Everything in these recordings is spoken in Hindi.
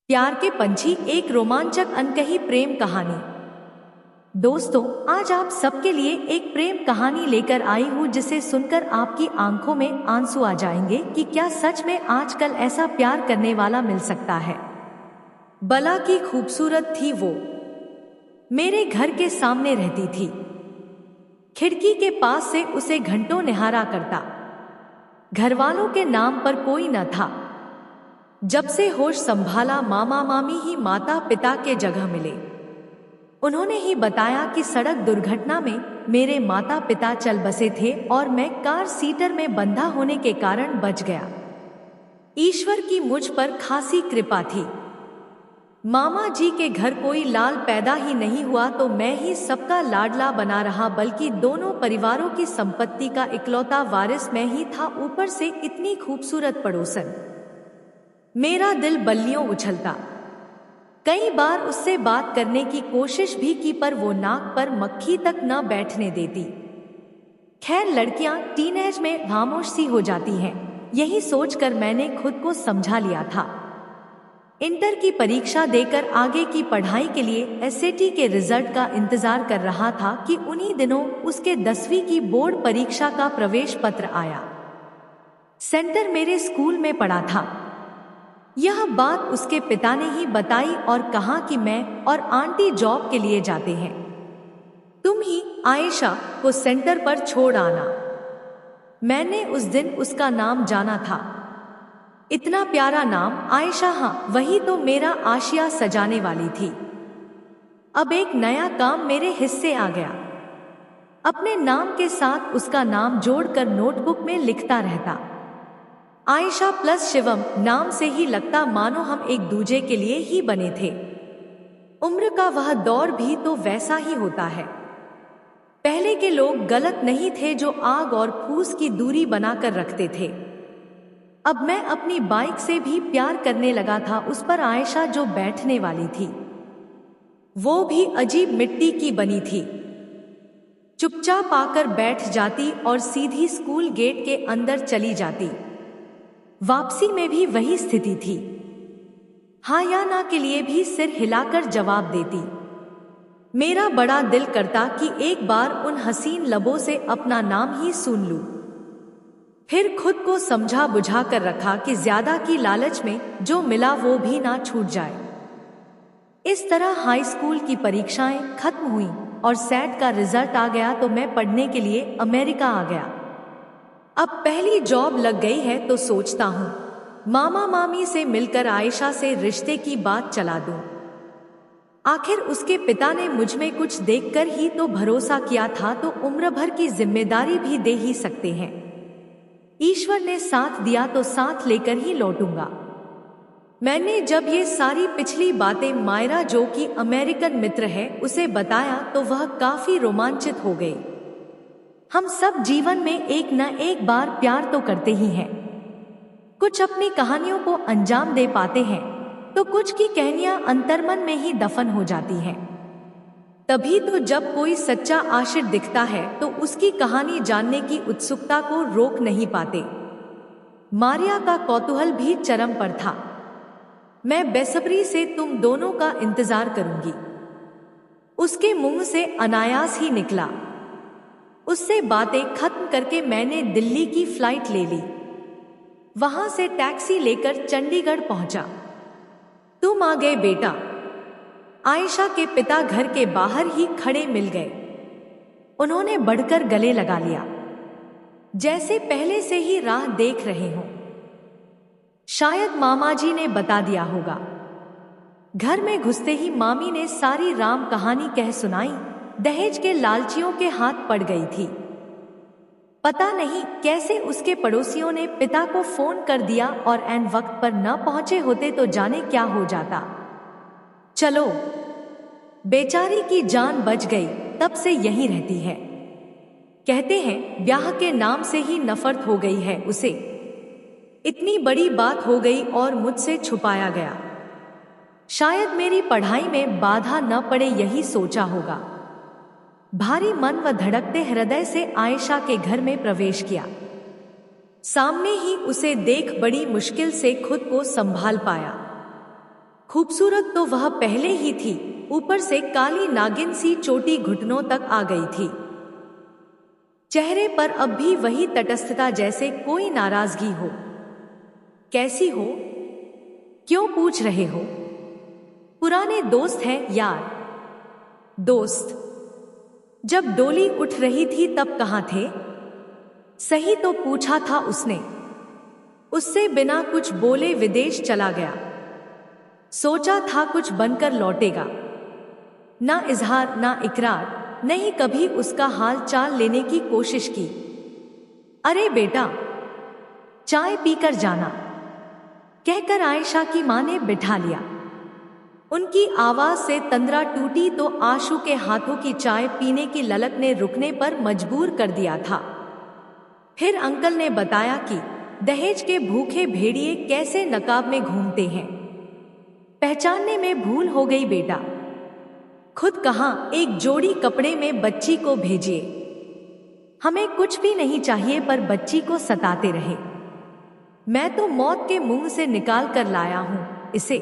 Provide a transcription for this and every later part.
प्यार के पंछी, एक रोमांचक अनकही प्रेम कहानी। दोस्तों, आज आप सबके लिए एक प्रेम कहानी लेकर आई हूँ जिसे सुनकर आपकी आंखों में आंसू आ जाएंगे कि क्या सच में आजकल ऐसा प्यार करने वाला मिल सकता है। बला की खूबसूरत थी वो, मेरे घर के सामने रहती थी। खिड़की के पास से उसे घंटों निहारा करता। घरवालों के नाम पर कोई न था। जब से होश संभाला, मामा मामी ही माता पिता के जगह मिले। उन्होंने ही बताया कि सड़क दुर्घटना में मेरे माता पिता चल बसे थे और मैं कार सीटर में बंधा होने के कारण बच गया। ईश्वर की मुझ पर खासी कृपा थी। मामा जी के घर कोई लाल पैदा ही नहीं हुआ तो मैं ही सबका लाडला बना रहा, बल्कि दोनों परिवारों की संपत्ति का इकलौता वारिस मैं ही था। ऊपर से इतनी खूबसूरत पड़ोसन, मेरा दिल बल्लियों उछलता। कई बार उससे बात करने की कोशिश भी की पर वो नाक पर मक्खी तक न बैठने देती। खैर, लड़कियां टीनेज में खामोश सी हो जाती हैं, यही सोचकर मैंने खुद को समझा लिया था। इंटर की परीक्षा देकर आगे की पढ़ाई के लिए एसएटी के रिजल्ट का इंतजार कर रहा था कि उन्हीं दिनों उसके 10वीं की बोर्ड परीक्षा का प्रवेश पत्र आया। सेंटर मेरे स्कूल में पड़ा था। यह बात उसके पिता ने ही बताई और कहा कि मैं और आंटी जॉब के लिए जाते हैं, तुम ही आयशा को सेंटर पर छोड़ आना। मैंने उस दिन उसका नाम जाना था। इतना प्यारा नाम, आयशा। हाँ, वही तो मेरा आशिया सजाने वाली थी। अब एक नया काम मेरे हिस्से आ गया। अपने नाम के साथ उसका नाम जोड़कर नोटबुक में लिखता रहता। आयशा प्लस शिवम, नाम से ही लगता मानो हम एक दूजे के लिए ही बने थे। उम्र का वह दौर भी तो वैसा ही होता है। पहले के लोग गलत नहीं थे जो आग और फूस की दूरी बनाकर रखते थे। अब मैं अपनी बाइक से भी प्यार करने लगा था। उस पर आयशा जो बैठने वाली थी वो भी अजीब मिट्टी की बनी थी। चुपचाप आकर बैठ जाती और सीधी स्कूल गेट के अंदर चली जाती। वापसी में भी वही स्थिति थी। हाँ या ना के लिए भी सिर हिलाकर जवाब देती। मेरा बड़ा दिल करता कि एक बार उन हसीन लबों से अपना नाम ही सुन लूं। फिर खुद को समझा बुझा कर रखा कि ज्यादा की लालच में जो मिला वो भी ना छूट जाए। इस तरह हाई स्कूल की परीक्षाएं खत्म हुई और सेट का रिजल्ट आ गया तो मैं पढ़ने के लिए अमेरिका आ गया। अब पहली जॉब लग गई है तो सोचता हूँ मामा मामी से मिलकर आयशा से रिश्ते की बात चला दूं। आखिर उसके पिता ने मुझ में कुछ देखकर ही तो भरोसा किया था, तो उम्र भर की जिम्मेदारी भी दे ही सकते हैं। ईश्वर ने साथ दिया तो साथ लेकर ही लौटूंगा। मैंने जब ये सारी पिछली बातें मायरा, जो कि अमेरिकन मित्र है, उसे बताया तो वह काफी रोमांचित हो गई। हम सब जीवन में एक न एक बार प्यार तो करते ही हैं। कुछ अपनी कहानियों को अंजाम दे पाते हैं तो कुछ की कहानियां अंतर्मन में ही दफन हो जाती हैं। तभी तो जब कोई सच्चा आशिक दिखता है तो उसकी कहानी जानने की उत्सुकता को रोक नहीं पाते। मारिया का कौतूहल भी चरम पर था। मैं बेसब्री से तुम दोनों का इंतजार करूंगी, उसके मुंह से अनायास ही निकला। उससे बातें खत्म करके मैंने दिल्ली की फ्लाइट ले ली। वहां से टैक्सी लेकर चंडीगढ़ पहुंचा। तुम आ गए बेटा, आयशा के पिता घर के बाहर ही खड़े मिल गए। उन्होंने बढ़कर गले लगा लिया, जैसे पहले से ही राह देख रहे हों। शायद मामा जी ने बता दिया होगा। घर में घुसते ही मामी ने सारी राम कहानी कह सुनाई। दहेज के लालचियों के हाथ पड़ गई थी। पता नहीं कैसे उसके पड़ोसियों ने पिता को फोन कर दिया और ऐन वक्त पर न पहुंचे होते तो जाने क्या हो जाता। चलो, बेचारी की जान बच गई, तब से यहीं रहती है। कहते हैं ब्याह के नाम से ही नफरत हो गई है उसे। इतनी बड़ी बात हो गई और मुझसे छुपाया गया। शायद मेरी पढ़ाई में बाधा न पड़े, यही सोचा होगा। भारी मन व धड़कते हृदय से आयशा के घर में प्रवेश किया। सामने ही उसे देख बड़ी मुश्किल से खुद को संभाल पाया। खूबसूरत तो वह पहले ही थी, ऊपर से काली नागिन सी चोटी घुटनों तक आ गई थी। चेहरे पर अब भी वही तटस्थता, जैसे कोई नाराजगी हो। कैसी हो? क्यों पूछ रहे हो? पुराने दोस्त हैं यार। दोस्त? जब डोली उठ रही थी तब कहाँ थे? सही तो पूछा था उसने। उससे बिना कुछ बोले विदेश चला गया। सोचा था कुछ बनकर लौटेगा। ना इजहार ना इकरार, नहीं कभी उसका हाल चाल लेने की कोशिश की। अरे बेटा, चाय पीकर जाना, कहकर आयशा की मां ने बिठा लिया। उनकी आवाज से तंद्रा टूटी तो आशु के हाथों की चाय पीने की ललक ने रुकने पर मजबूर कर दिया था। फिर अंकल ने बताया कि दहेज के भूखे भेड़िए कैसे नकाब में घूमते हैं। पहचानने में भूल हो गई बेटा। खुद कहाँ एक जोड़ी कपड़े में बच्ची को भेजिए। हमें कुछ भी नहीं चाहिए पर बच्ची को सताते रहे। मैं तो मौत के मुंह से निकाल कर लाया हूं इसे।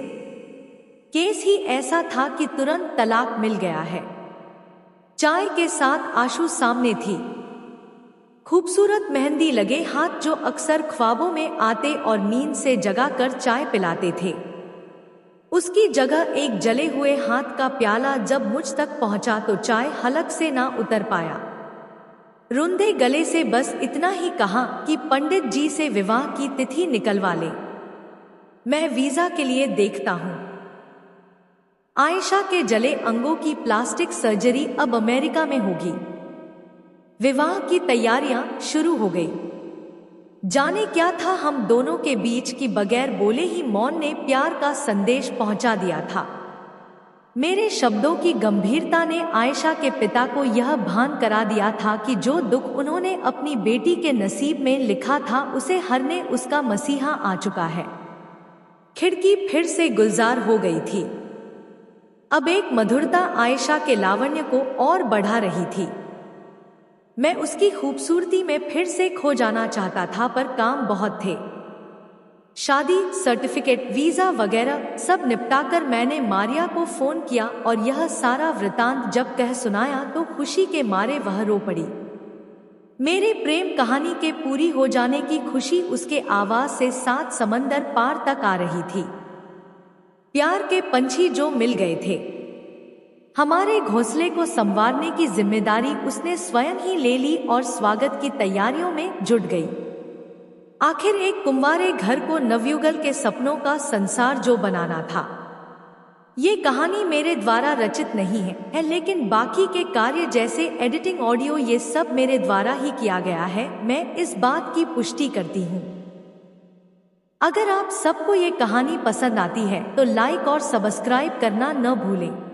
केस ही ऐसा था कि तुरंत तलाक मिल गया है। चाय के साथ आशु सामने थी। खूबसूरत मेहंदी लगे हाथ जो अक्सर ख्वाबों में आते और नींद से जगा कर चाय पिलाते थे। उसकी जगह एक जले हुए हाथ का प्याला जब मुझ तक पहुंचा तो चाय हलक से ना उतर पाया। रुंधे गले से बस इतना ही कहा कि पंडित जी से विवाह की तिथि निकलवा ले, मैं वीजा के लिए देखता हूं। आयशा के जले अंगों की प्लास्टिक सर्जरी अब अमेरिका में होगी। विवाह की तैयारियां शुरू हो गई। जाने क्या था हम दोनों के बीच कि बगैर बोले ही मौन ने प्यार का संदेश पहुंचा दिया था। मेरे शब्दों की गंभीरता ने आयशा के पिता को यह भान करा दिया था कि जो दुख उन्होंने अपनी बेटी के नसीब में लिखा था उसे हरने उसका मसीहा आ चुका है। खिड़की फिर से गुलजार हो गई थी। अब एक मधुरता आयशा के लावण्य को और बढ़ा रही थी। मैं उसकी खूबसूरती में फिर से खो जाना चाहता था पर काम बहुत थे। शादी, सर्टिफिकेट, वीजा वगैरह सब निपटाकर मैंने मारिया को फोन किया और यह सारा वृतांत जब कह सुनाया तो खुशी के मारे वह रो पड़ी। मेरे प्रेम कहानी के पूरी हो जाने की खुशी उसके आवाज से 7 समंदर पार तक आ रही थी। प्यार के पंछी जो मिल गए थे। हमारे घोंसले को संवारने की जिम्मेदारी उसने स्वयं ही ले ली और स्वागत की तैयारियों में जुट गई। आखिर एक कुंवारे घर को नवयुगल के सपनों का संसार जो बनाना था। ये कहानी मेरे द्वारा रचित नहीं है, लेकिन बाकी के कार्य जैसे एडिटिंग, ऑडियो, ये सब मेरे द्वारा ही किया गया है। मैं इस बात की पुष्टि करती हूँ। अगर आप सबको ये कहानी पसंद आती है तो लाइक और सब्सक्राइब करना न भूलें।